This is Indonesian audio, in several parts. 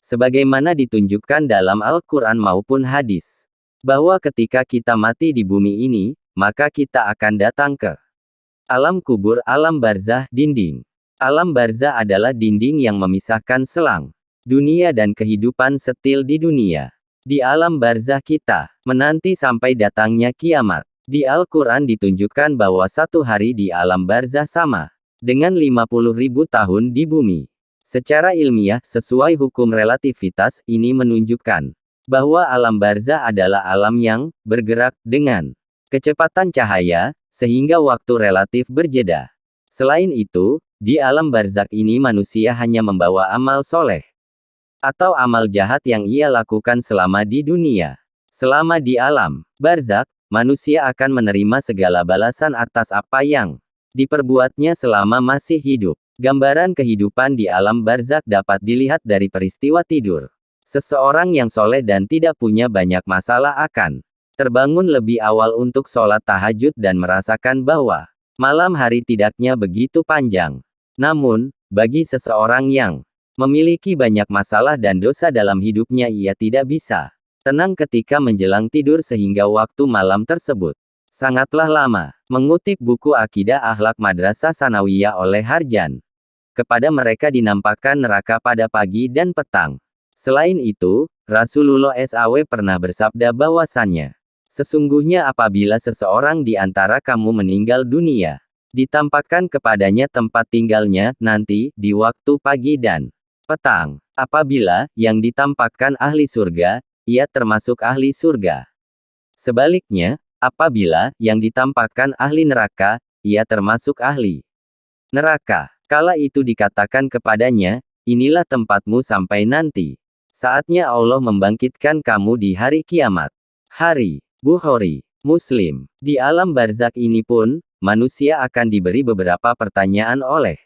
sebagaimana ditunjukkan dalam Al-Quran maupun hadis, bahwa ketika kita mati di bumi ini, maka kita akan datang ke alam kubur, alam barzah, dinding. Alam barzah adalah dinding yang memisahkan selang dunia dan kehidupan setil di dunia. Di alam barzah kita menanti sampai datangnya kiamat. Di Al-Quran ditunjukkan bahwa satu hari di alam barzah sama dengan 50.000 tahun di bumi. Secara ilmiah, sesuai hukum relativitas, ini menunjukkan bahwa alam barzah adalah alam yang bergerak dengan kecepatan cahaya, sehingga waktu relatif berjeda. Selain itu, di alam barzak ini manusia hanya membawa amal soleh atau amal jahat yang ia lakukan selama di dunia. Selama di alam barzak, manusia akan menerima segala balasan atas apa yang diperbuatnya selama masih hidup. Gambaran kehidupan di alam barzak dapat dilihat dari peristiwa tidur. Seseorang yang soleh dan tidak punya banyak masalah akan terbangun lebih awal untuk sholat tahajud dan merasakan bahwa malam hari tidaknya begitu panjang. Namun, bagi seseorang yang memiliki banyak masalah dan dosa dalam hidupnya, ia tidak bisa tenang ketika menjelang tidur sehingga waktu malam tersebut sangatlah lama. Mengutip buku Akidah Akhlak Madrasah Sanawiyah oleh Harjan, kepada mereka dinampakkan neraka pada pagi dan petang. Selain itu, Rasulullah SAW pernah bersabda bahwasannya, sesungguhnya apabila seseorang di antara kamu meninggal dunia, ditampakkan kepadanya tempat tinggalnya nanti di waktu pagi dan petang. Apabila yang ditampakkan ahli surga, ia termasuk ahli surga. Sebaliknya, apabila yang ditampakkan ahli neraka, ia termasuk ahli neraka. Kala itu dikatakan kepadanya, inilah tempatmu sampai nanti. Saatnya Allah membangkitkan kamu di hari kiamat. Hari Bukhari, Muslim. Di alam barzak ini pun, manusia akan diberi beberapa pertanyaan oleh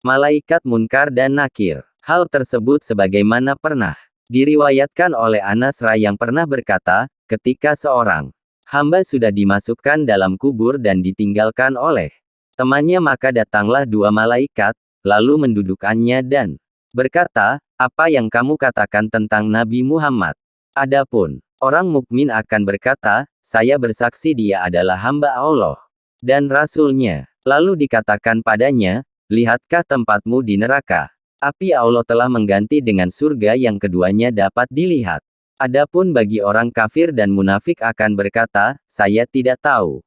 malaikat Munkar dan Nakir. Hal tersebut sebagaimana pernah diriwayatkan oleh Anas Ra yang pernah berkata, ketika seorang hamba sudah dimasukkan dalam kubur dan ditinggalkan oleh temannya, maka datanglah dua malaikat, lalu mendudukannya dan berkata, apa yang kamu katakan tentang Nabi Muhammad? Adapun orang mukmin akan berkata, saya bersaksi dia adalah hamba Allah dan Rasul-Nya. Lalu dikatakan padanya, lihatkah tempatmu di neraka? Api Allah telah mengganti dengan surga yang keduanya dapat dilihat. Adapun bagi orang kafir dan munafik akan berkata, saya tidak tahu.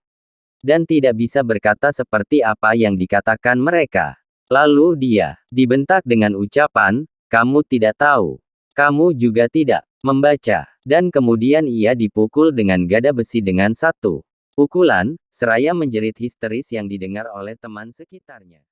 Dan tidak bisa berkata seperti apa yang dikatakan mereka. Lalu dia dibentak dengan ucapan, kamu tidak tahu. Kamu juga tidak membaca. Dan kemudian ia dipukul dengan gada besi dengan satu pukulan, seraya menjerit histeris yang didengar oleh teman sekitarnya.